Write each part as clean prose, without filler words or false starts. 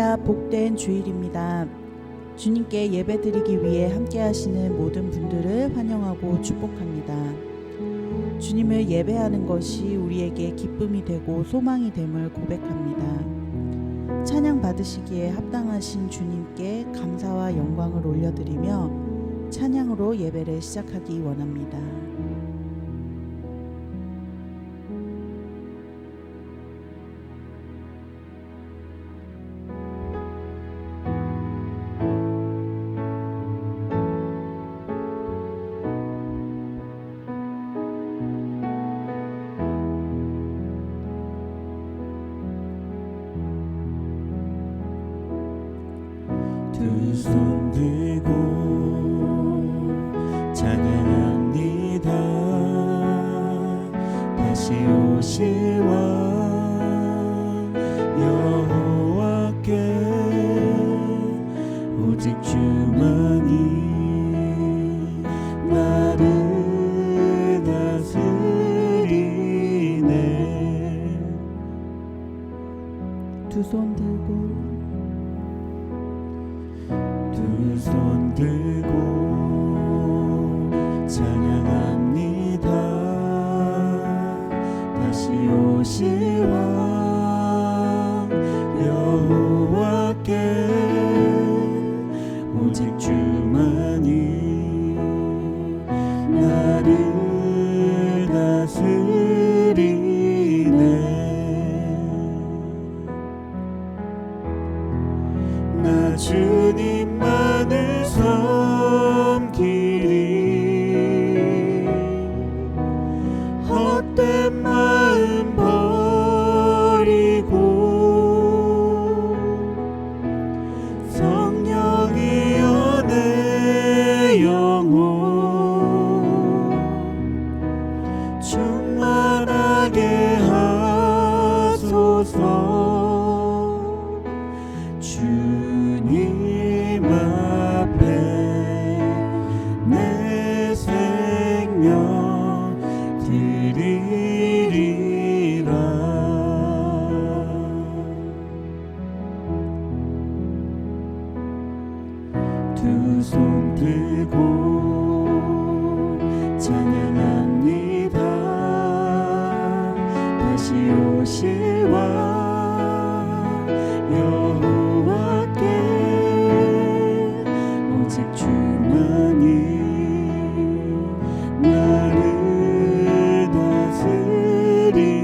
할렐루야, 복된 주일입니다. 주님께 예배드리기 위해 함께 하시는 모든 분들을 환영하고 축복합니다. 주님을 예배하는 것이 우리에게 기쁨이 되고 소망이 됨을 고백합니다. 찬양 받으시기에 합당하신 주님께 감사와 영광을 올려드리며 찬양으로 예배를 시작하기 원합니다. 두 손 들고 찬양합니다. 다시 오실 왕 여호와께 오직 주만이 나를 다스리네. 두 손 들고 두 손 들고 찬양합니다. 다시 오실 왕 여호와께 오직 주만이 나를 다스리네. 나 주님만을 섬기리. 헛된 마음 버리고 성령이여 내 영혼 충만하게 하소서. 주님 앞에 내 생명 드리리라. 두 손 들고 찬양합니다. 다시 오실 왕 여호와께 오직 주만이 나를 다스리네.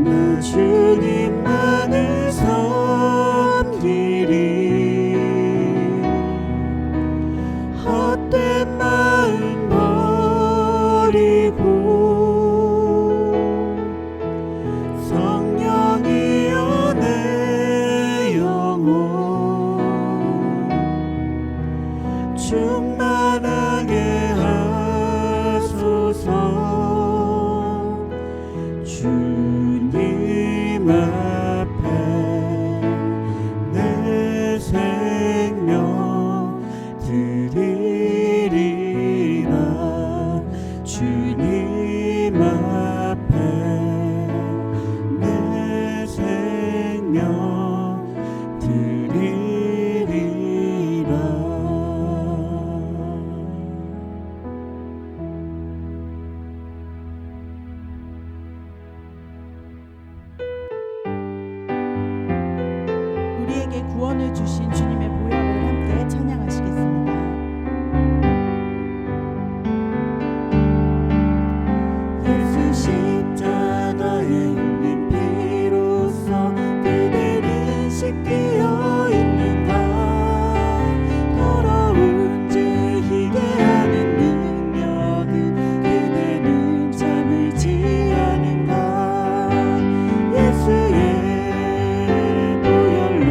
나 주님만을 섬기리. 헛된 마음 버리고 성령이여 내 영혼 충만하게 하소서. 주님 앞에 내 생명 드리리라. 주님 앞에 내 생명 드리리라. 우리에게 구원을 주신 주님의 보혈을 함께 찬양하시겠습니다. 예수 십자가에 흘린 피로써 그대는 씻기어 있는가. 더러운 죄 희게 하는 능력은 그대는 참을지 않은가. 예수의 보혈로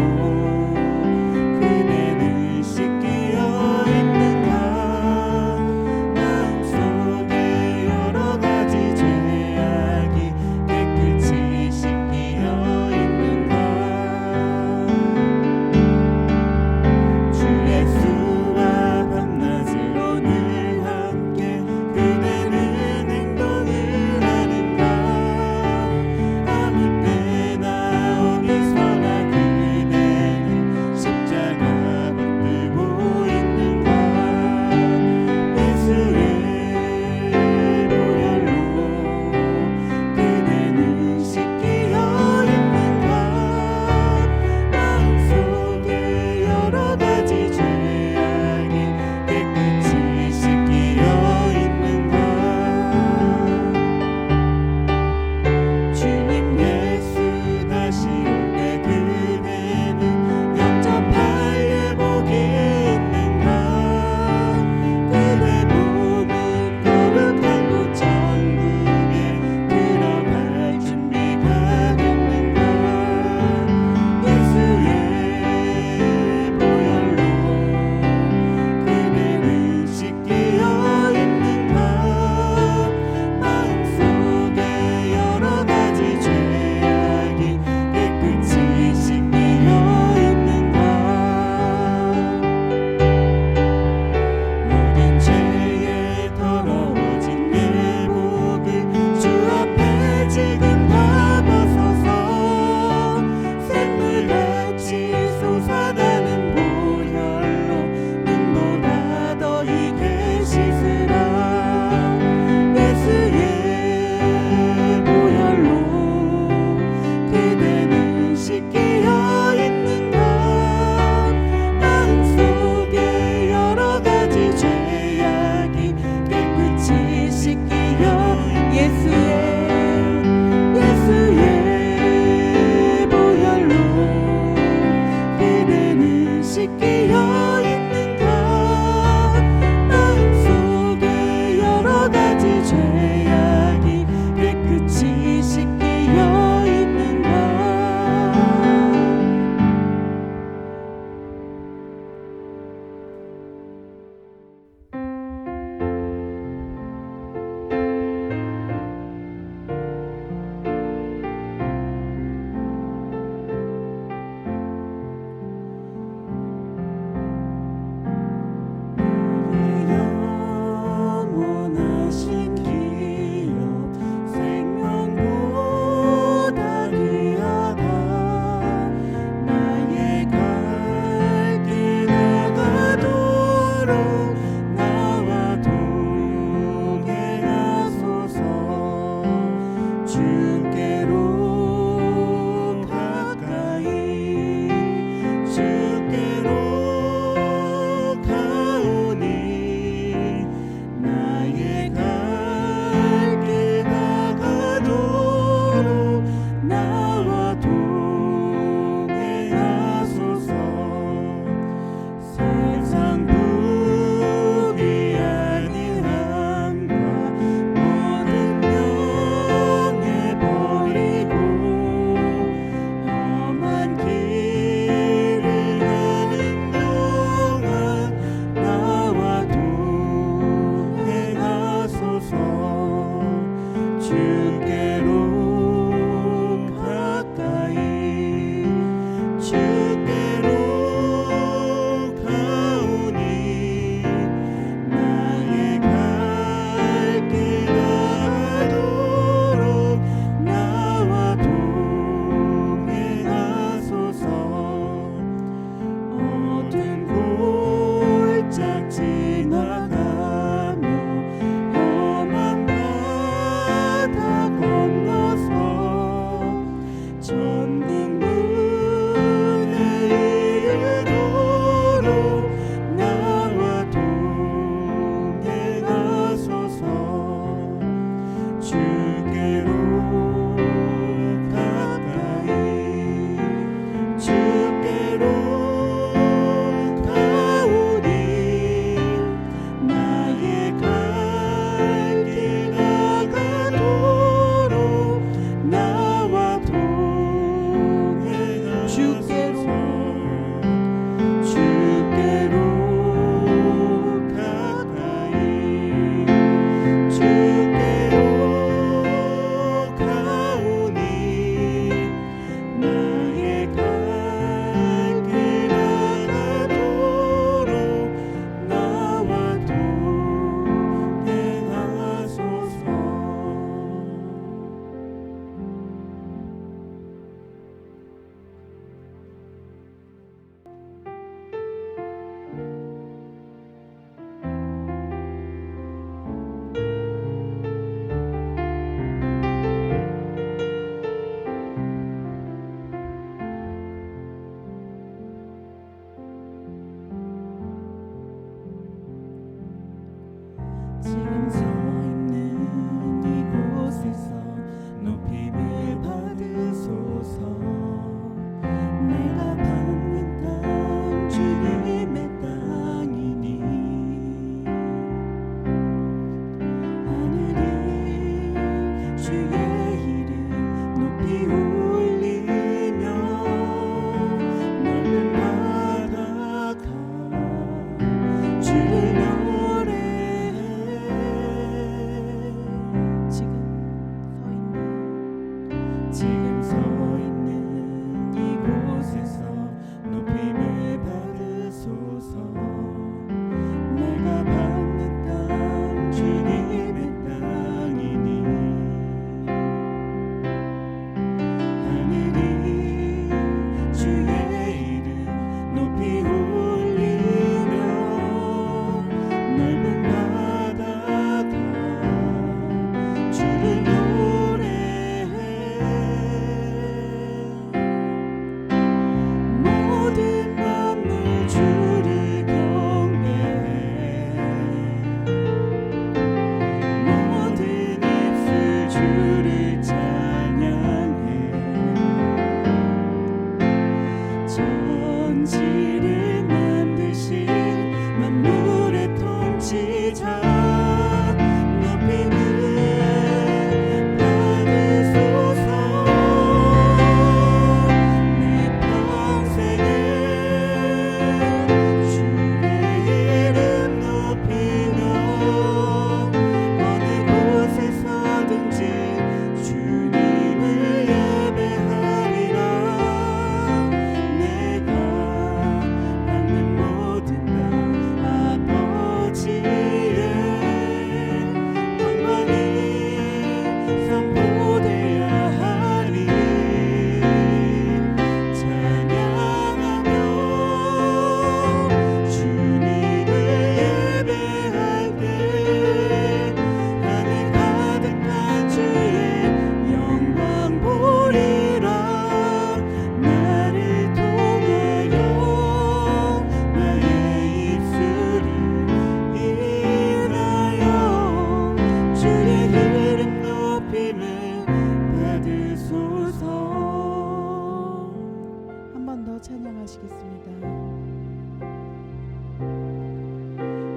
기도드리시겠습니다.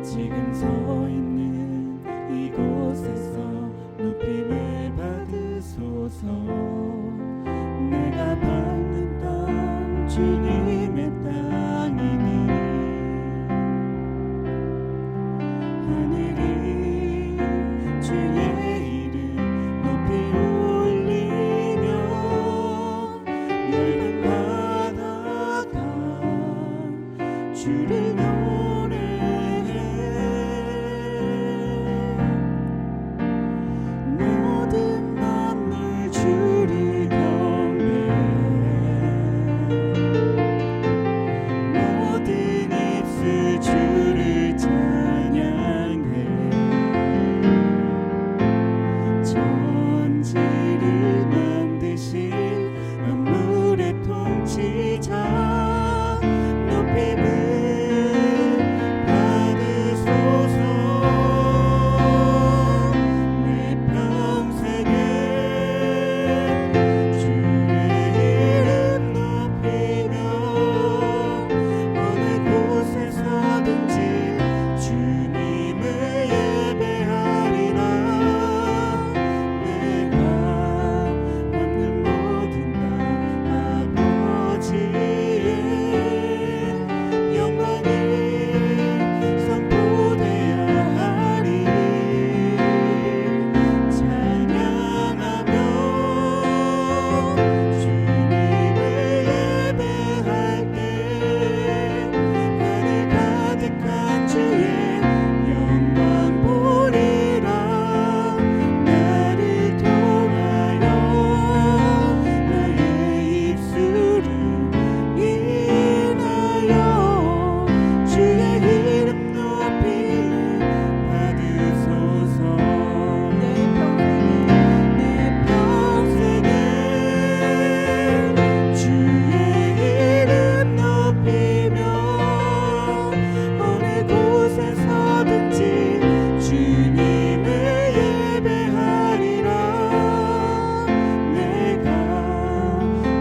지금 서 있는 이곳에서 높임을 받으소서. 내가 밟는 땅 주님의 땅이니 하늘이 주의 이름 높이 올리며 넓은 바다가 주를 노래해. 모든 만물 주를 경배해. 모든 입술 주를 찬양해. 천지를 만드신 만물의 통치자 높임을 받으소서. 내 평생에 주의 이름 높이며 어느 곳에서든지 주님을 예배하리라. 내가 받는 모든 것 아버지의 영광이 선포되어야 하리. 찬양하며 주님을 예배할 때 하늘 가득한 주의 영광 보리라. 나를 통하여 나의 입술을 인하여 주의 이름 높임을 받으소서. 내 평생에 주의 이름 높이며 어느 곳에서든지 주님을 예배하리라. 내가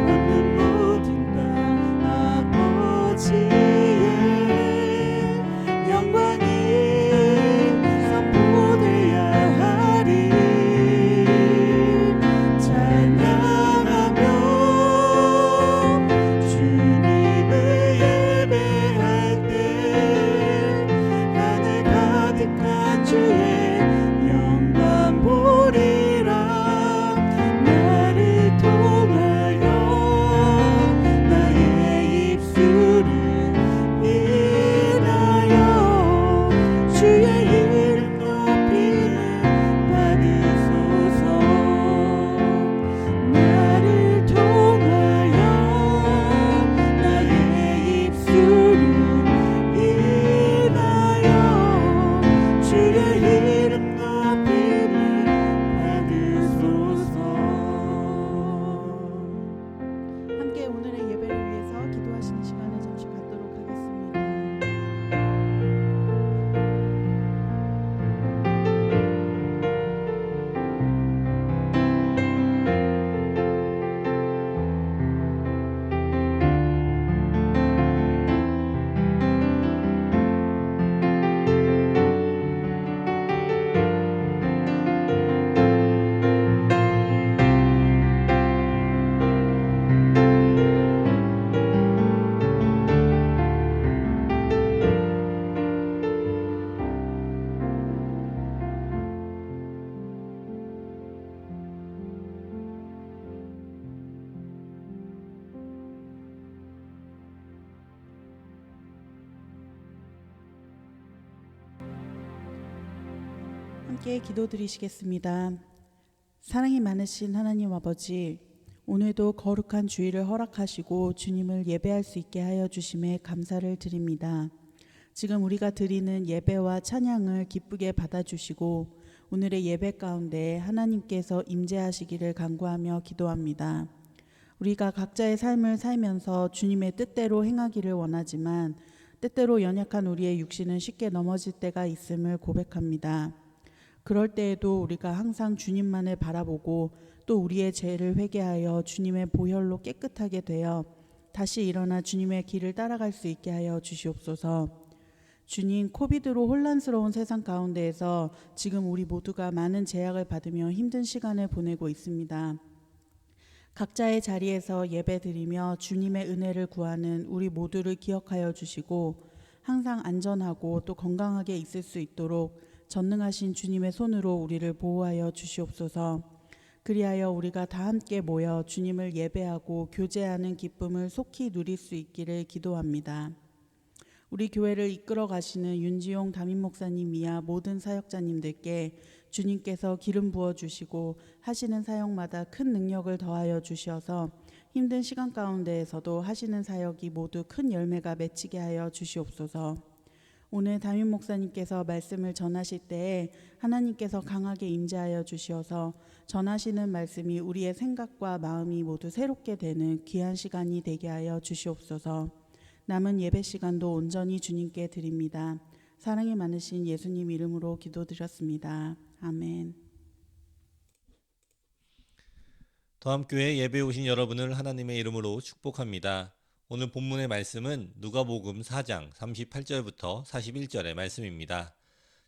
받는 모든 땅 아버지의 영광이 선포되어야 하리. 찬양하며 주님을 예배할 때 하늘 가득한 주의 영광 보리라. 나를 통하여 나의 입술을 인하여 주의 이름 높임을 받으소서. 나를 통하여 나의 입술을 인하여 주의 이름 높임을 받으소서. 함께 오늘의 예배를 위해서 기도하시는 시간을 잠시 갖도록 하겠습니다. 함께 기도드리시겠습니다. 사랑이 많으신 하나님 아버지, 오늘도 거룩한 주일을 허락하시고 주님을 예배할 수 있게 하여 주심에 감사를 드립니다. 지금 우리가 드리는 예배와 찬양을 기쁘게 받아주시고 오늘의 예배 가운데 하나님께서 임재하시기를 간구하며 기도합니다. 우리가 각자의 삶을 살면서 주님의 뜻대로 행하기를 원하지만 때때로 연약한 우리의 육신은 쉽게 넘어질 때가 있음을 고백합니다. 그럴 때에도 우리가 항상 주님만을 바라보고 또 우리의 죄를 회개하여 주님의 보혈로 깨끗하게 되어 다시 일어나 주님의 길을 따라갈 수 있게 하여 주시옵소서. 주님, 코비드로 혼란스러운 세상 가운데에서 지금 우리 모두가 많은 제약을 받으며 힘든 시간을 보내고 있습니다. 각자의 자리에서 예배드리며 주님의 은혜를 구하는 우리 모두를 기억하여 주시고 항상 안전하고 또 건강하게 있을 수 있도록 전능하신 주님의 손으로 우리를 보호하여 주시옵소서. 그리하여 우리가 다 함께 모여 주님을 예배하고 교제하는 기쁨을 속히 누릴 수 있기를 기도합니다. 우리 교회를 이끌어 가시는 윤지용 담임 목사님 이하 모든 사역자님들께 주님께서 기름 부어 주시고 하시는 사역마다 큰 능력을 더하여 주시어서 힘든 시간 가운데에서도 하시는 사역이 모두 큰 열매가 맺히게 하여 주시옵소서. 오늘 담임 목사님께서 말씀을 전하실 때에 하나님께서 강하게 임재하여 주시어서 전하시는 말씀이 우리의 생각과 마음이 모두 새롭게 되는 귀한 시간이 되게 하여 주시옵소서. 남은 예배 시간도 온전히 주님께 드립니다. 사랑이 많으신 예수님 이름으로 기도드렸습니다. 아멘. 더함교회 예배에 오신 여러분을 하나님의 이름으로 축복합니다. 오늘 본문의 말씀은 누가복음 4장 38절부터 41절의 말씀입니다.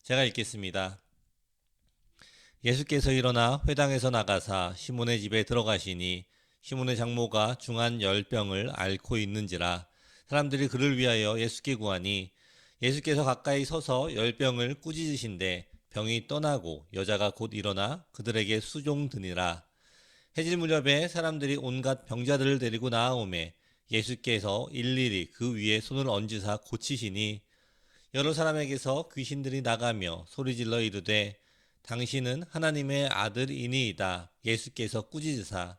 제가 읽겠습니다. 예수께서 일어나 회당에서 나가사 시몬의 집에 들어가시니 시몬의 장모가 중한 열병을 앓고 있는지라 사람들이 그를 위하여 예수께 구하니 예수께서 가까이 서서 열병을 꾸짖으신데 병이 떠나고 여자가 곧 일어나 그들에게 수종드니라. 해질 무렵에 사람들이 온갖 병자들을 데리고 나아오매 예수께서 일일이 그 위에 손을 얹으사 고치시니 여러 사람에게서 귀신들이 나가며 소리질러 이르되 당신은 하나님의 아들이니이다. 예수께서 꾸짖으사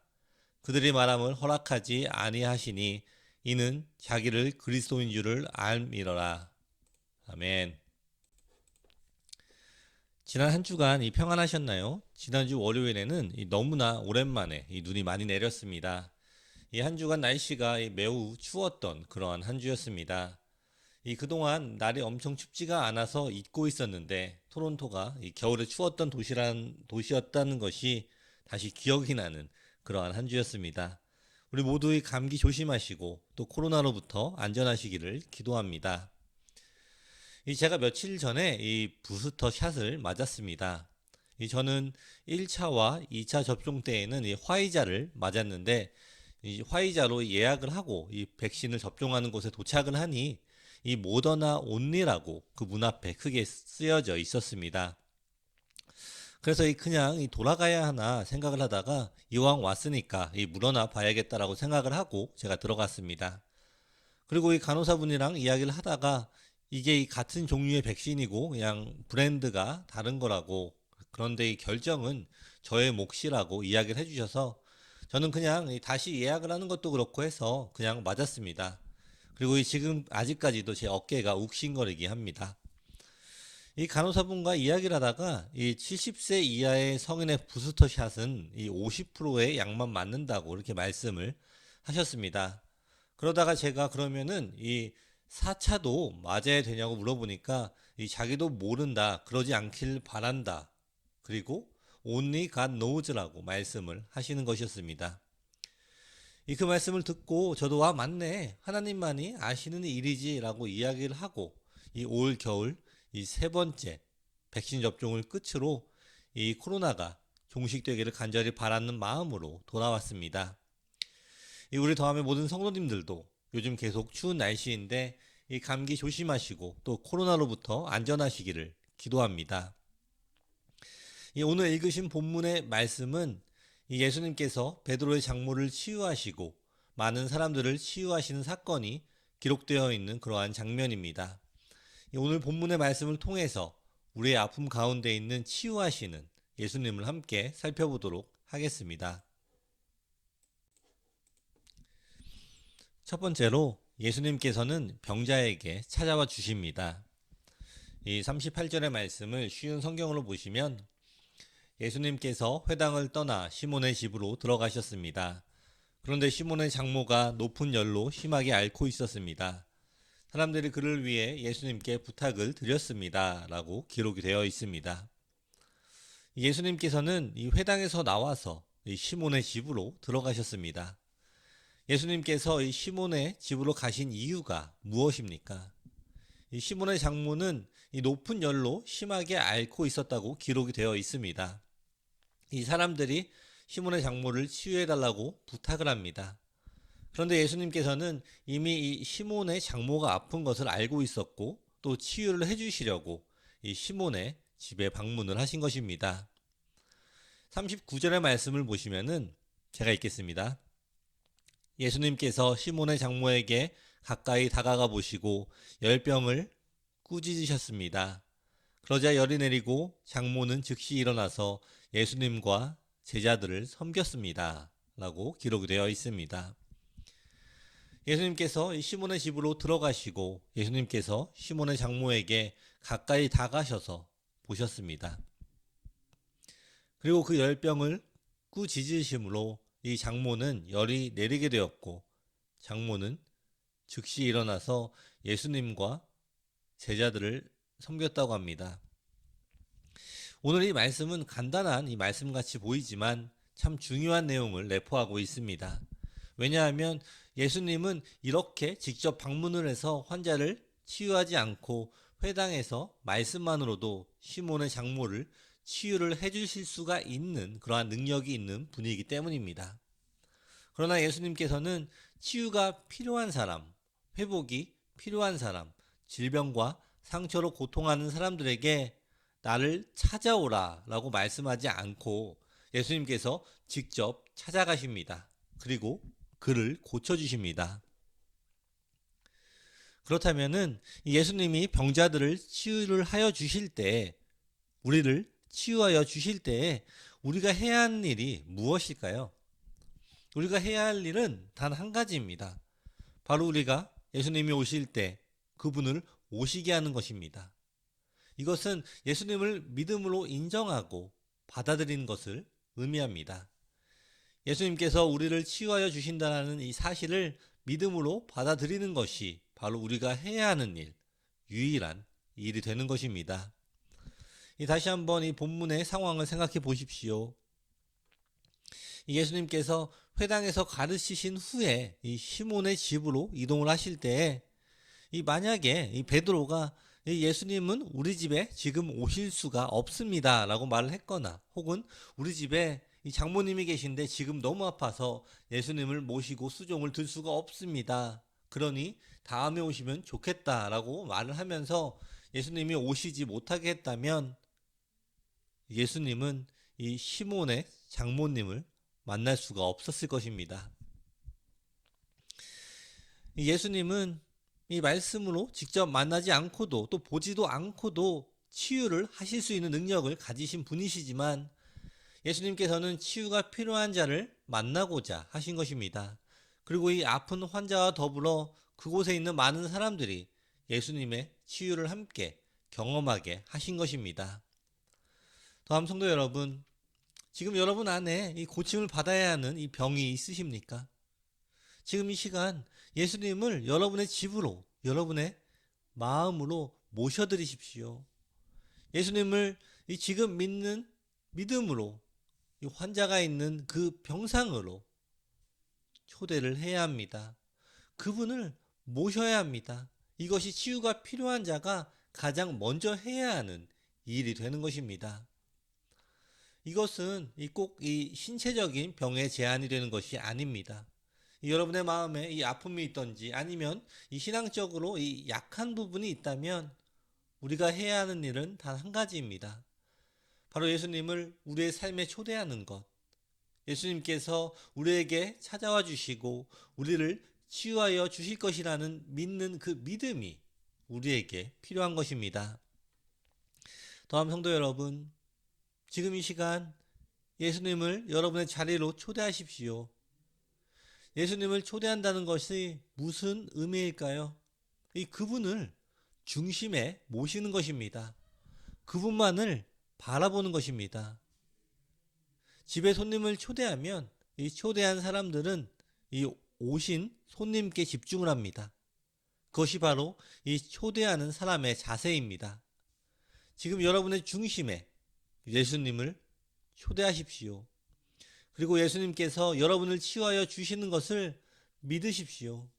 그들이 말함을 허락하지 아니하시니 이는 자기를 그리스도인 줄을 알미러라. 아멘. 지난 한 주간 평안하셨나요? 지난주 월요일에는 너무나 오랜만에 눈이 많이 내렸습니다. 이 한 주간 날씨가 매우 추웠던 그러한 한 주였습니다. 그동안 날이 엄청 춥지가 않아서 잊고 있었는데 토론토가 겨울에 추웠던 도시였다는 것이 다시 기억이 나는 그러한 한 주였습니다. 우리 모두 감기 조심하시고 또 코로나로부터 안전하시기를 기도합니다. 제가 며칠 전에 부스터 샷을 맞았습니다. 저는 1차와 2차 접종 때에는 화이자를 맞았는데 화이자로 예약을 하고 백신을 접종하는 곳에 도착을 하니 모더나 온리라고 그 문 앞에 크게 쓰여져 있었습니다. 그래서 그냥 돌아가야 하나 생각을 하다가 이왕 왔으니까 물어나 봐야겠다라고 생각을 하고 제가 들어갔습니다. 그리고 간호사분이랑 이야기를 하다가 이게 같은 종류의 백신이고 그냥 브랜드가 다른 거라고, 그런데 결정은 저의 몫이라고 이야기를 해주셔서 저는 그냥 다시 예약을 하는 것도 그렇고 해서 그냥 맞았습니다. 그리고 지금 아직까지도 제 어깨가 욱신거리게 합니다. 간호사분과 이야기를 하다가 70세 이하의 성인의 부스터샷은 50%의 약만 맞는다고 이렇게 말씀을 하셨습니다. 그러다가 제가 그러면은 4차도 맞아야 되냐고 물어보니까 자기도 모른다, 그러지 않길 바란다, 그리고 only God knows라고 말씀을 하시는 것이었습니다. 그 말씀을 듣고 저도 맞네, 하나님만이 아시는 일이지 라고 이야기를 하고 올 겨울 세 번째 백신 접종을 끝으로 코로나가 종식되기를 간절히 바라는 마음으로 돌아왔습니다. 우리 더함의 모든 성도님들도 요즘 계속 추운 날씨인데 감기 조심하시고 또 코로나로부터 안전하시기를 기도합니다. 오늘 읽으신 본문의 말씀은 예수님께서 베드로의 장모를 치유하시고 많은 사람들을 치유하시는 사건이 기록되어 있는 그러한 장면입니다. 오늘 본문의 말씀을 통해서 우리의 아픔 가운데 있는 치유하시는 예수님을 함께 살펴보도록 하겠습니다. 첫 번째로 예수님께서는 병자에게 찾아와 주십니다. 이 38절의 말씀을 쉬운 성경으로 보시면 예수님께서 회당을 떠나 시몬의 집으로 들어가셨습니다. 그런데 시몬의 장모가 높은 열로 심하게 앓고 있었습니다. 사람들이 그를 위해 예수님께 부탁을 드렸습니다 라고 기록이 되어 있습니다. 예수님께서는 이 회당에서 나와서 이 시몬의 집으로 들어가셨습니다. 예수님께서 이 시몬의 집으로 가신 이유가 무엇입니까? 이 시몬의 장모는 이 높은 열로 심하게 앓고 있었다고 기록이 되어 있습니다. 이 사람들이 시몬의 장모를 치유해달라고 부탁을 합니다. 그런데 예수님께서는 이미 이 시몬의 장모가 아픈 것을 알고 있었고 또 치유를 해주시려고 이 시몬의 집에 방문을 하신 것입니다. 39절의 말씀을 보시면은 제가 읽겠습니다. 예수님께서 시몬의 장모에게 가까이 다가가 보시고 열병을 꾸짖으셨습니다. 그러자 열이 내리고 장모는 즉시 일어나서 예수님과 제자들을 섬겼습니다. 라고 기록이 되어 있습니다. 예수님께서 시몬의 집으로 들어가시고 예수님께서 시몬의 장모에게 가까이 다가셔서 보셨습니다. 그리고 그 열병을 꾸짖으심으로 이 장모는 열이 내리게 되었고 장모는 즉시 일어나서 예수님과 제자들을 섬겼다고 합니다. 오늘 이 말씀은 간단한 이 말씀같이 보이지만 참 중요한 내용을 내포하고 있습니다. 왜냐하면 예수님은 이렇게 직접 방문을 해서 환자를 치유하지 않고 회당에서 말씀만으로도 시몬의 장모를 치유를 해주실 수가 있는 그러한 능력이 있는 분이기 때문입니다. 그러나 예수님께서는 치유가 필요한 사람, 회복이 필요한 사람, 질병과 상처로 고통하는 사람들에게 나를 찾아오라 라고 말씀하지 않고 예수님께서 직접 찾아가십니다. 그리고 그를 고쳐주십니다. 그렇다면은 예수님이 병자들을 치유를 하여 주실 때, 우리를 치유하여 주실 때 우리가 해야 하는 일이 무엇일까요? 우리가 해야 할 일은 단 한 가지입니다. 바로 우리가 예수님이 오실 때 그분을 오시게 하는 것입니다. 이것은 예수님을 믿음으로 인정하고 받아들이는 것을 의미합니다. 예수님께서 우리를 치유하여 주신다는 이 사실을 믿음으로 받아들이는 것이 바로 우리가 해야 하는 일, 유일한 일이 되는 것입니다. 다시 한번 이 본문의 상황을 생각해 보십시오. 예수님께서 회당에서 가르치신 후에 이 시몬의 집으로 이동을 하실 때 만약에 이 베드로가 예수님은 우리 집에 지금 오실 수가 없습니다 라고 말을 했거나 혹은 우리 집에 이 장모님이 계신데 지금 너무 아파서 예수님을 모시고 수종을 들 수가 없습니다. 그러니 다음에 오시면 좋겠다 라고 말을 하면서 예수님이 오시지 못하게 했다면 예수님은 이 시몬의 장모님을 만날 수가 없었을 것입니다. 예수님은 이 말씀으로 직접 만나지 않고도 또 보지도 않고도 치유를 하실 수 있는 능력을 가지신 분이시지만 예수님께서는 치유가 필요한 자를 만나고자 하신 것입니다. 그리고 이 아픈 환자와 더불어 그곳에 있는 많은 사람들이 예수님의 치유를 함께 경험하게 하신 것입니다. 다음 성도 여러분, 지금 여러분 안에 이 고침을 받아야 하는 이 병이 있으십니까? 지금 이 시간 예수님을 여러분의 집으로, 여러분의 마음으로 모셔드리십시오. 예수님을 이 지금 믿는 믿음으로 이 환자가 있는 그 병상으로 초대를 해야 합니다. 그분을 모셔야 합니다. 이것이 치유가 필요한 자가 가장 먼저 해야 하는 일이 되는 것입니다. 이것은 꼭 이 신체적인 병의 제한이 되는 것이 아닙니다. 여러분의 마음에 이 아픔이 있든지 아니면 이 신앙적으로 이 약한 부분이 있다면 우리가 해야 하는 일은 단 한 가지입니다. 바로 예수님을 우리의 삶에 초대하는 것. 예수님께서 우리에게 찾아와 주시고 우리를 치유하여 주실 것이라는 믿는 그 믿음이 우리에게 필요한 것입니다. 다음 성도 여러분, 지금 이 시간 예수님을 여러분의 자리로 초대하십시오. 예수님을 초대한다는 것이 무슨 의미일까요? 그분을 중심에 모시는 것입니다. 그분만을 바라보는 것입니다. 집에 손님을 초대하면 이 초대한 사람들은 이 오신 손님께 집중을 합니다. 그것이 바로 이 초대하는 사람의 자세입니다. 지금 여러분의 중심에 예수님을 초대하십시오. 그리고 예수님께서 여러분을 치유하여 주시는 것을 믿으십시오.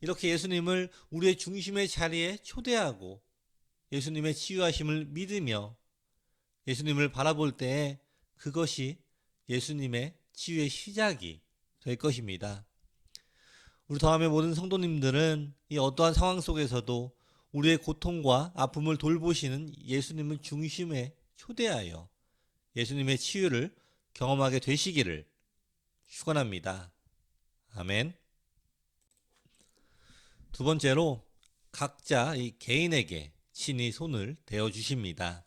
이렇게 예수님을 우리의 중심의 자리에 초대하고 예수님의 치유하심을 믿으며 예수님을 바라볼 때에 그것이 예수님의 치유의 시작이 될 것입니다. 우리 더함의 모든 성도님들은 이 어떠한 상황 속에서도 우리의 고통과 아픔을 돌보시는 예수님을 중심에 초대하여 예수님의 치유를 경험하게 되시기를 축원합니다. 아멘. 두 번째로 각자 이 개인에게 친히 손을 대어 주십니다.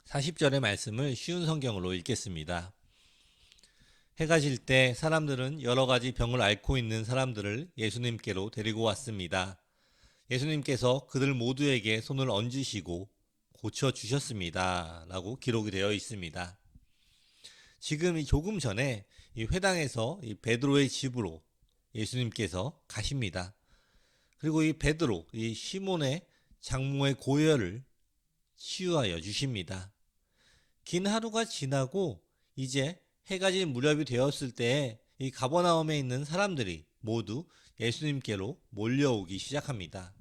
40절의 말씀을 쉬운 성경으로 읽겠습니다. 해가 질 때 사람들은 여러 가지 병을 앓고 있는 사람들을 예수님께로 데리고 왔습니다. 예수님께서 그들 모두에게 손을 얹으시고 고쳐주셨습니다. 라고 기록이 되어 있습니다. 지금 조금 전에 이 회당에서 이 베드로의 집으로 예수님께서 가십니다. 그리고 이 베드로, 이 시몬의 장모의 고열을 치유하여 주십니다. 긴 하루가 지나고 이제 해가 질 무렵이 되었을 때에 이 가버나움에 있는 사람들이 모두 예수님께로 몰려오기 시작합니다.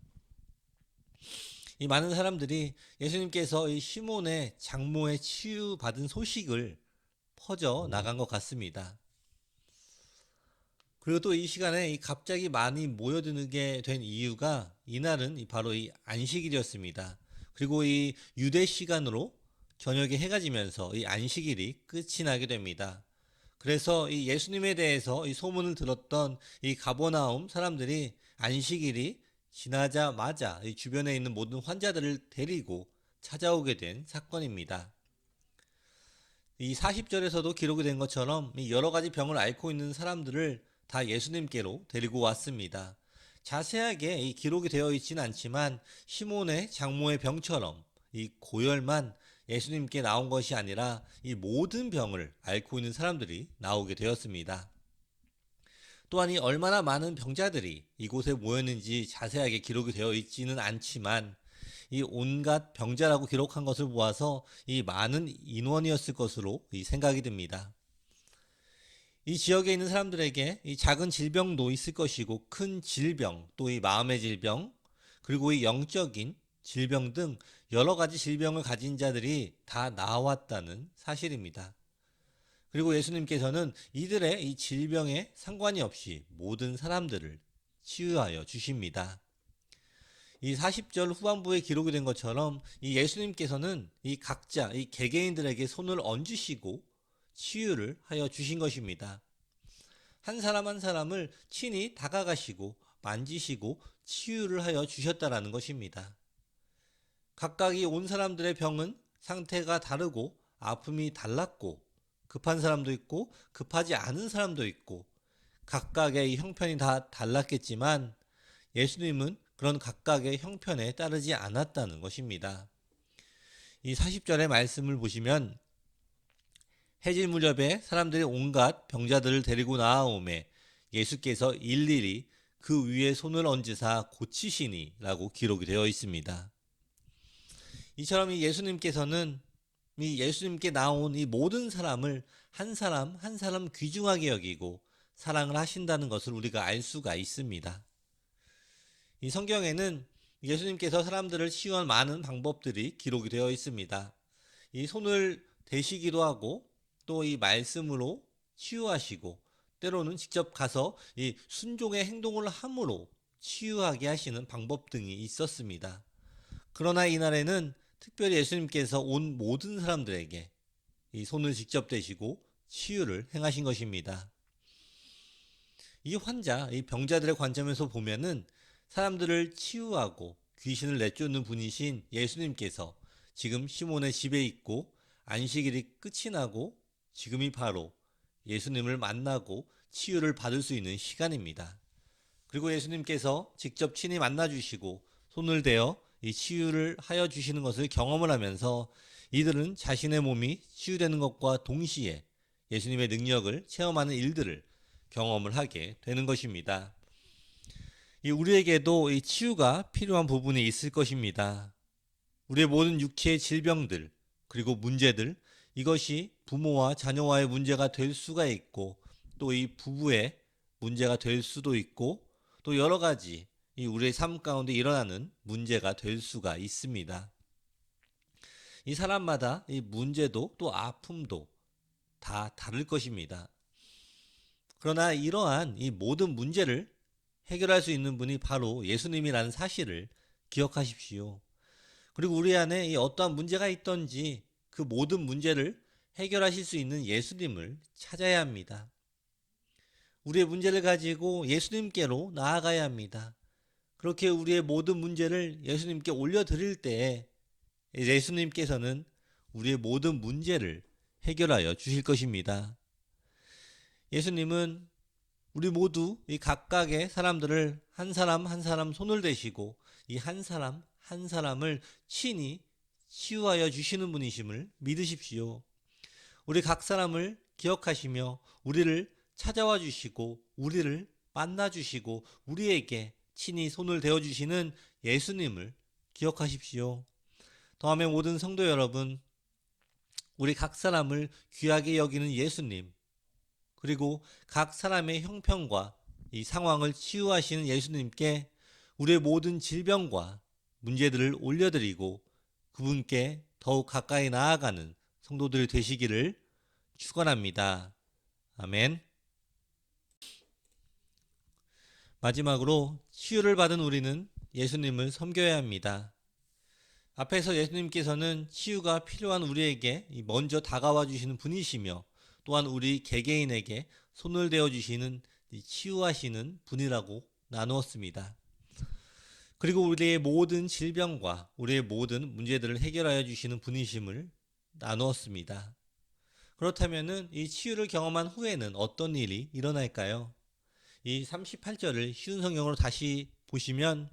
이 많은 사람들이 예수님께서 이 시몬의 장모의 치유받은 소식을 퍼져 나간 것 같습니다. 그리고 또 이 시간에 이 갑자기 많이 모여드게 된 이유가 이날은 바로 이 안식일이었습니다. 그리고 이 유대 시간으로 저녁에 해가 지면서 이 안식일이 끝이 나게 됩니다. 그래서 이 예수님에 대해서 이 소문을 들었던 이 가버나움 사람들이 안식일이 지나자마자 이 주변에 있는 모든 환자들을 데리고 찾아오게 된 사건입니다. 이 40절에서도 기록이 된 것처럼 이 여러 가지 병을 앓고 있는 사람들을 다 예수님께로 데리고 왔습니다. 자세하게 이 기록이 되어 있지는 않지만 시몬의 장모의 병처럼 이 고열만 예수님께 나온 것이 아니라 이 모든 병을 앓고 있는 사람들이 나오게 되었습니다. 또한 이 얼마나 많은 병자들이 이곳에 모였는지 자세하게 기록이 되어 있지는 않지만 이 온갖 병자라고 기록한 것을 보아서 이 많은 인원이었을 것으로 생각이 듭니다. 이 지역에 있는 사람들에게 이 작은 질병도 있을 것이고 큰 질병, 또 이 마음의 질병, 그리고 이 영적인 질병 등 여러 가지 질병을 가진 자들이 다 나왔다는 사실입니다. 그리고 예수님께서는 이들의 이 질병에 상관이 없이 모든 사람들을 치유하여 주십니다. 이 40절 후반부에 기록이 된 것처럼 이 예수님께서는 이 각자 이 개개인들에게 손을 얹으시고 치유를 하여 주신 것입니다. 한 사람 한 사람을 친히 다가가시고 만지시고 치유를 하여 주셨다라는 것입니다. 각각 이 온 사람들의 병은 상태가 다르고 아픔이 달랐고 급한 사람도 있고 급하지 않은 사람도 있고 각각의 이 형편이 다 달랐겠지만 예수님은 그런 각각의 형편에 따르지 않았다는 것입니다. 이 40절의 말씀을 보시면 해질 무렵에 사람들이 온갖 병자들을 데리고 나아오매 예수께서 일일이 그 위에 손을 얹으사 고치시니 라고 기록이 되어 있습니다. 이처럼 이 예수님께서는 이 예수님께 나온 이 모든 사람을 한 사람 한 사람 귀중하게 여기고 사랑을 하신다는 것을 우리가 알 수가 있습니다. 이 성경에는 예수님께서 사람들을 치유한 많은 방법들이 기록이 되어 있습니다. 이 손을 대시기도 하고 또 이 말씀으로 치유하시고 때로는 직접 가서 이 순종의 행동을 함으로 치유하게 하시는 방법 등이 있었습니다. 그러나 이날에는 특별히 예수님께서 온 모든 사람들에게 이 손을 직접 대시고 치유를 행하신 것입니다. 이 환자, 이 병자들의 관점에서 보면은 사람들을 치유하고 귀신을 내쫓는 분이신 예수님께서 지금 시몬의 집에 있고 안식일이 끝이 나고 지금이 바로 예수님을 만나고 치유를 받을 수 있는 시간입니다. 그리고 예수님께서 직접 친히 만나주시고 손을 대어 이 치유를 하여 주시는 것을 경험을 하면서 이들은 자신의 몸이 치유되는 것과 동시에 예수님의 능력을 체험하는 일들을 경험을 하게 되는 것입니다. 우리에게도 이 치유가 필요한 부분이 있을 것입니다. 우리의 모든 육체의 질병들 그리고 문제들, 이것이 부모와 자녀와의 문제가 될 수가 있고 또 이 부부의 문제가 될 수도 있고 또 여러 가지 이 우리의 삶 가운데 일어나는 문제가 될 수가 있습니다. 이 사람마다 이 문제도 또 아픔도 다 다를 것입니다. 그러나 이러한 이 모든 문제를 해결할 수 있는 분이 바로 예수님이라는 사실을 기억하십시오. 그리고 우리 안에 이 어떠한 문제가 있든지 그 모든 문제를 해결하실 수 있는 예수님을 찾아야 합니다. 우리의 문제를 가지고 예수님께로 나아가야 합니다. 그렇게 우리의 모든 문제를 예수님께 올려드릴 때에 예수님께서는 우리의 모든 문제를 해결하여 주실 것입니다. 예수님은 우리 모두 이 각각의 사람들을 한 사람 한 사람 손을 대시고 이 한 사람 한 사람을 친히 치유하여 주시는 분이심을 믿으십시오. 우리 각 사람을 기억하시며 우리를 찾아와 주시고 우리를 만나 주시고 우리에게 친히 손을 대어 주시는 예수님을 기억하십시오. 다음에 모든 성도 여러분, 우리 각 사람을 귀하게 여기는 예수님, 그리고 각 사람의 형편과 이 상황을 치유하시는 예수님께 우리의 모든 질병과 문제들을 올려드리고 그분께 더욱 가까이 나아가는 성도들이 되시기를 축원합니다. 아멘. 마지막으로 치유를 받은 우리는 예수님을 섬겨야 합니다. 앞에서 예수님께서는 치유가 필요한 우리에게 먼저 다가와 주시는 분이시며 또한 우리 개개인에게 손을 대어 주시는 치유하시는 분이라고 나누었습니다. 그리고 우리의 모든 질병과 우리의 모든 문제들을 해결하여 주시는 분이심을 나누었습니다. 그렇다면 이 치유를 경험한 후에는 어떤 일이 일어날까요? 이 38절을 쉬운 성경으로 다시 보시면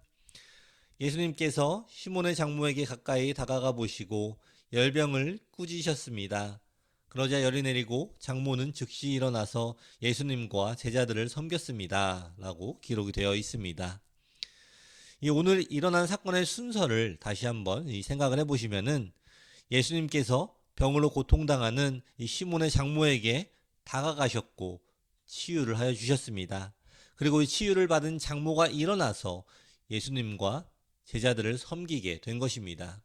예수님께서 시몬의 장모에게 가까이 다가가 보시고 열병을 꾸짖으셨습니다. 그러자 열이 내리고 장모는 즉시 일어나서 예수님과 제자들을 섬겼습니다. 라고 기록이 되어 있습니다. 이 오늘 일어난 사건의 순서를 다시 한번 생각을 해보시면은 예수님께서 병으로 고통당하는 이 시몬의 장모에게 다가가셨고 치유를 하여 주셨습니다. 그리고 이 치유를 받은 장모가 일어나서 예수님과 제자들을 섬기게 된 것입니다.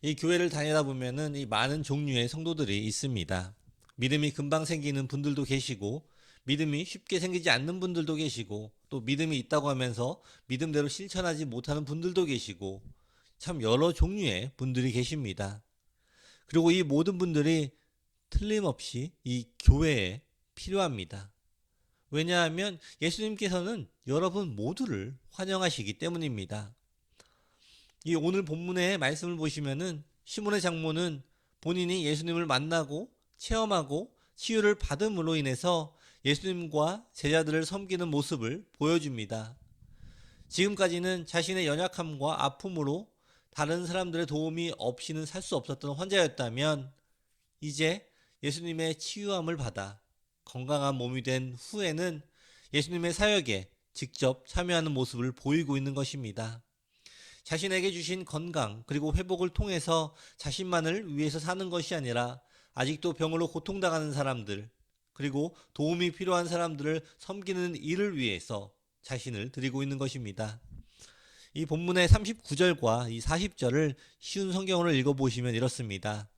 이 교회를 다니다 보면은 이 많은 종류의 성도들이 있습니다. 믿음이 금방 생기는 분들도 계시고 믿음이 쉽게 생기지 않는 분들도 계시고 또 믿음이 있다고 하면서 믿음대로 실천하지 못하는 분들도 계시고 참 여러 종류의 분들이 계십니다. 그리고 이 모든 분들이 틀림없이 이 교회에 필요합니다. 왜냐하면 예수님께서는 여러분 모두를 환영하시기 때문입니다. 이 오늘 본문의 말씀을 보시면은 시몬의 장모는 본인이 예수님을 만나고 체험하고 치유를 받음으로 인해서 예수님과 제자들을 섬기는 모습을 보여줍니다. 지금까지는 자신의 연약함과 아픔으로 다른 사람들의 도움이 없이는 살 수 없었던 환자였다면 이제 예수님의 치유함을 받아 건강한 몸이 된 후에는 예수님의 사역에 직접 참여하는 모습을 보이고 있는 것입니다. 자신에게 주신 건강 그리고 회복을 통해서 자신만을 위해서 사는 것이 아니라 아직도 병으로 고통당하는 사람들 그리고 도움이 필요한 사람들을 섬기는 일을 위해서 자신을 드리고 있는 것입니다. 이 본문의 39절과 이 40절을 쉬운 성경으로 읽어보시면 이렇습니다.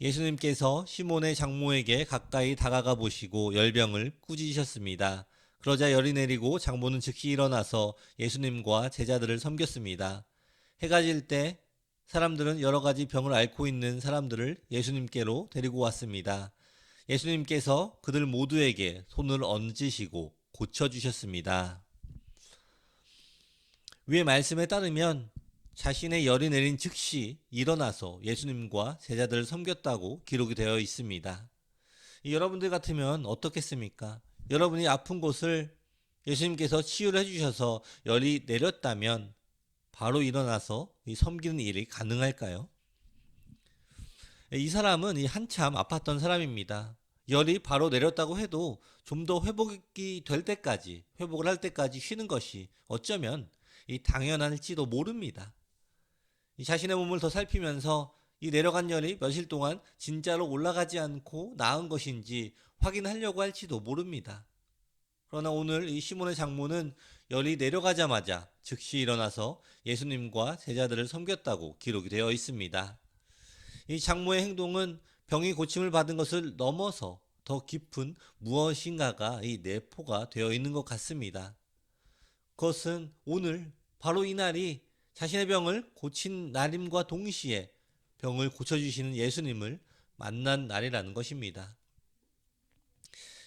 예수님께서 시몬의 장모에게 가까이 다가가 보시고 열병을 꾸짖으셨습니다. 그러자 열이 내리고 장모는 즉시 일어나서 예수님과 제자들을 섬겼습니다. 해가 질 때 사람들은 여러 가지 병을 앓고 있는 사람들을 예수님께로 데리고 왔습니다. 예수님께서 그들 모두에게 손을 얹으시고 고쳐주셨습니다. 위의 말씀에 따르면 자신의 열이 내린 즉시 일어나서 예수님과 제자들을 섬겼다고 기록이 되어 있습니다. 여러분들 같으면 어떻겠습니까? 여러분이 아픈 곳을 예수님께서 치유를 해주셔서 열이 내렸다면 바로 일어나서 섬기는 일이 가능할까요? 이 사람은 한참 아팠던 사람입니다. 열이 바로 내렸다고 해도 좀 더 회복이 될 때까지, 회복을 할 때까지 쉬는 것이 어쩌면 당연할지도 모릅니다. 자신의 몸을 더 살피면서 이 내려간 열이 며칠 동안 진짜로 올라가지 않고 나은 것인지 확인하려고 할지도 모릅니다. 그러나 오늘 이 시몬의 장모는 열이 내려가자마자 즉시 일어나서 예수님과 제자들을 섬겼다고 기록이 되어 있습니다. 이 장모의 행동은 병이 고침을 받은 것을 넘어서 더 깊은 무엇인가가 이 내포가 되어 있는 것 같습니다. 그것은 오늘 바로 이 날이 자신의 병을 고친 날임과 동시에 병을 고쳐주시는 예수님을 만난 날이라는 것입니다.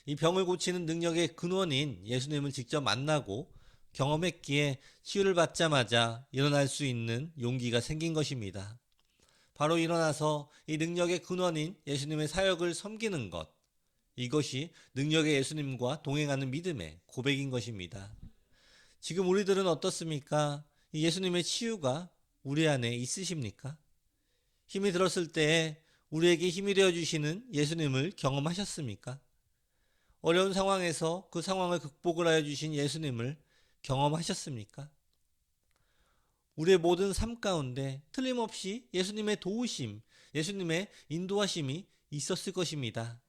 이 병을 고치는 능력의 근원인 예수님을 직접 만나고 경험했기에 치유를 받자마자 일어날 수 있는 용기가 생긴 것입니다. 바로 일어나서 이 능력의 근원인 예수님의 사역을 섬기는 것, 이것이 능력의 예수님과 동행하는 믿음의 고백인 것입니다. 지금 우리들은 어떻습니까? 이 예수님의 치유가 우리 안에 있으십니까? 힘이 들었을 때에 우리에게 힘이 되어주시는 예수님을 경험하셨습니까? 어려운 상황에서 그 상황을 극복을 하여 주신 예수님을 경험하셨습니까? 우리의 모든 삶 가운데 틀림없이 예수님의 도우심, 예수님의 인도하심이 있었을 것입니다.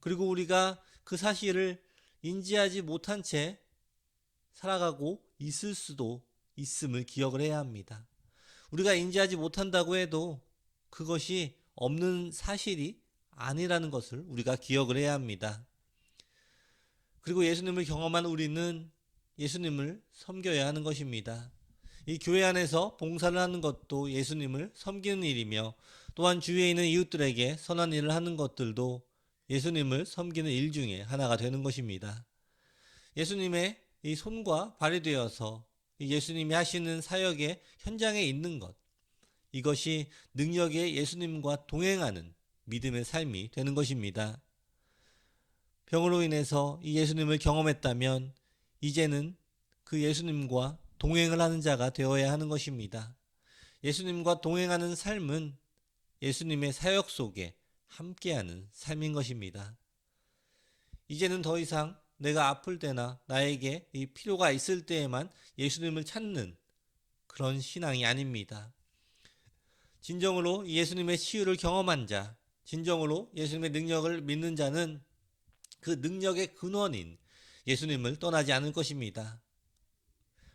그리고 우리가 그 사실을 인지하지 못한 채 살아가고 있을 수도 있음을 기억을 해야 합니다. 우리가 인지하지 못한다고 해도 그것이 없는 사실이 아니라는 것을 우리가 기억을 해야 합니다. 그리고 예수님을 경험한 우리는 예수님을 섬겨야 하는 것입니다. 이 교회 안에서 봉사를 하는 것도 예수님을 섬기는 일이며 또한 주위에 있는 이웃들에게 선한 일을 하는 것들도 예수님을 섬기는 일 중에 하나가 되는 것입니다. 예수님의 이 손과 발이 되어서 예수님이 하시는 사역의 현장에 있는 것, 이것이 능력의 예수님과 동행하는 믿음의 삶이 되는 것입니다. 병으로 인해서 이 예수님을 경험했다면 이제는 그 예수님과 동행을 하는 자가 되어야 하는 것입니다. 예수님과 동행하는 삶은 예수님의 사역 속에 함께하는 삶인 것입니다. 이제는 더 이상 내가 아플 때나 나에게 이 필요가 있을 때에만 예수님을 찾는 그런 신앙이 아닙니다. 진정으로 예수님의 치유를 경험한 자, 진정으로 예수님의 능력을 믿는 자는 그 능력의 근원인 예수님을 떠나지 않을 것입니다.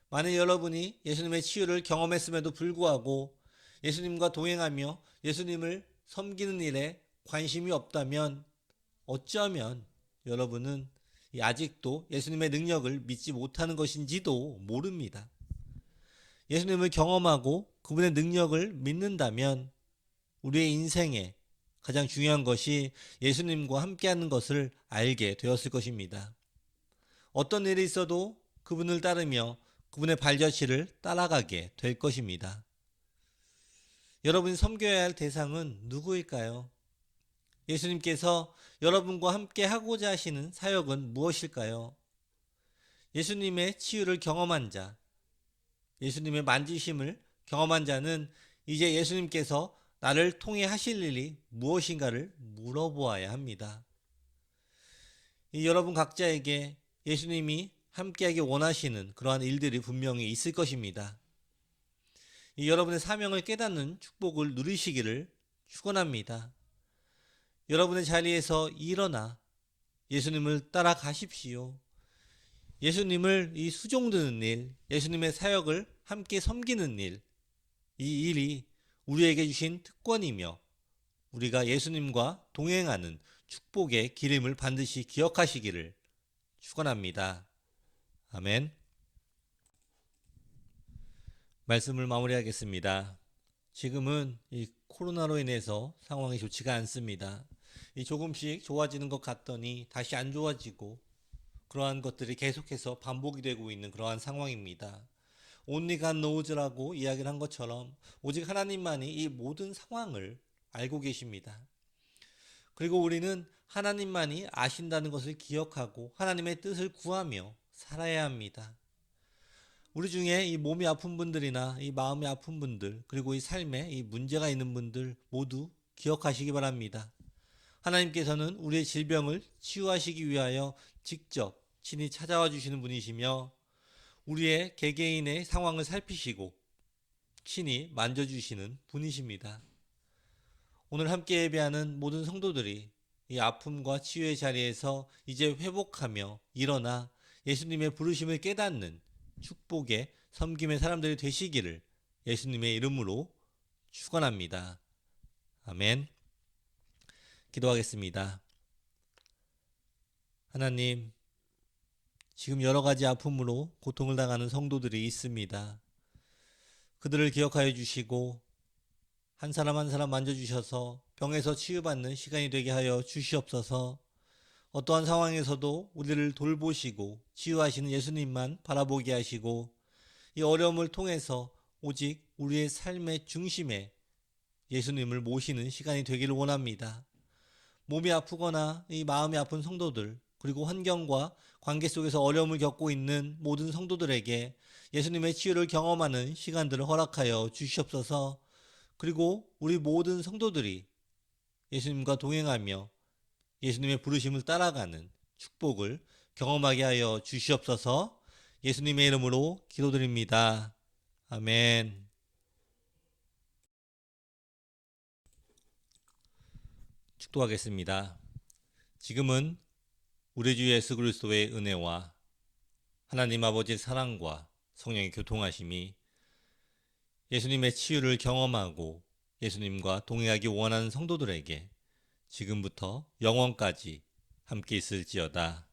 만약 여러분이 예수님의 치유를 경험했음에도 불구하고 예수님과 동행하며 예수님을 섬기는 일에 관심이 없다면 어쩌면 여러분은 아직도 예수님의 능력을 믿지 못하는 것인지도 모릅니다. 예수님을 경험하고 그분의 능력을 믿는다면 우리의 인생에 가장 중요한 것이 예수님과 함께하는 것을 알게 되었을 것입니다. 어떤 일이 있어도 그분을 따르며 그분의 발자취를 따라가게 될 것입니다. 여러분이 섬겨야 할 대상은 누구일까요? 예수님께서 여러분과 함께 하고자 하시는 사역은 무엇일까요? 예수님의 치유를 경험한 자, 예수님의 만지심을 경험한 자는 이제 예수님께서 나를 통해 하실 일이 무엇인가를 물어보아야 합니다. 여러분 각자에게 예수님이 함께하기 원하시는 그러한 일들이 분명히 있을 것입니다. 여러분의 사명을 깨닫는 축복을 누리시기를 축원합니다. 여러분의 자리에서 일어나 예수님을 따라가십시오. 예수님을 이 수종드는 일, 예수님의 사역을 함께 섬기는 일, 이 일이 우리에게 주신 특권이며 우리가 예수님과 동행하는 축복의 기름을 반드시 기억하시기를 축원합니다. 아멘. 말씀을 마무리하겠습니다. 지금은 이 코로나로 인해서 상황이 좋지가 않습니다. 조금씩 좋아지는 것 같더니 다시 안 좋아지고 그러한 것들이 계속해서 반복이 되고 있는 그러한 상황입니다. Only God knows라고 이야기를 한 것처럼 오직 하나님만이 이 모든 상황을 알고 계십니다. 그리고 우리는 하나님만이 아신다는 것을 기억하고 하나님의 뜻을 구하며 살아야 합니다. 우리 중에 이 몸이 아픈 분들이나 이 마음이 아픈 분들, 그리고 이 삶에 이 문제가 있는 분들 모두 기억하시기 바랍니다. 하나님께서는 우리의 질병을 치유하시기 위하여 직접 친히 찾아와 주시는 분이시며 우리의 개개인의 상황을 살피시고 친히 만져주시는 분이십니다. 오늘 함께 예배하는 모든 성도들이 이 아픔과 치유의 자리에서 이제 회복하며 일어나 예수님의 부르심을 깨닫는 축복의 섬김의 사람들이 되시기를 예수님의 이름으로 축원합니다. 아멘. 기도하겠습니다. 하나님, 지금 여러 가지 아픔으로 고통을 당하는 성도들이 있습니다. 그들을 기억하여 주시고 한 사람 한 사람 만져주셔서 병에서 치유받는 시간이 되게 하여 주시옵소서. 어떠한 상황에서도 우리를 돌보시고 치유하시는 예수님만 바라보게 하시고 이 어려움을 통해서 오직 우리의 삶의 중심에 예수님을 모시는 시간이 되기를 원합니다. 몸이 아프거나 이 마음이 아픈 성도들, 그리고 환경과 관계 속에서 어려움을 겪고 있는 모든 성도들에게 예수님의 치유를 경험하는 시간들을 허락하여 주시옵소서. 그리고 우리 모든 성도들이 예수님과 동행하며 예수님의 부르심을 따라가는 축복을 경험하게 하여 주시옵소서. 예수님의 이름으로 기도드립니다. 아멘. 축도하겠습니다. 지금은 우리 주 예수 그리스도의 은혜와 하나님 아버지의 사랑과 성령의 교통하심이 예수님의 치유를 경험하고 예수님과 동행하기 원하는 성도들에게 지금부터 영원까지 함께 있을지어다.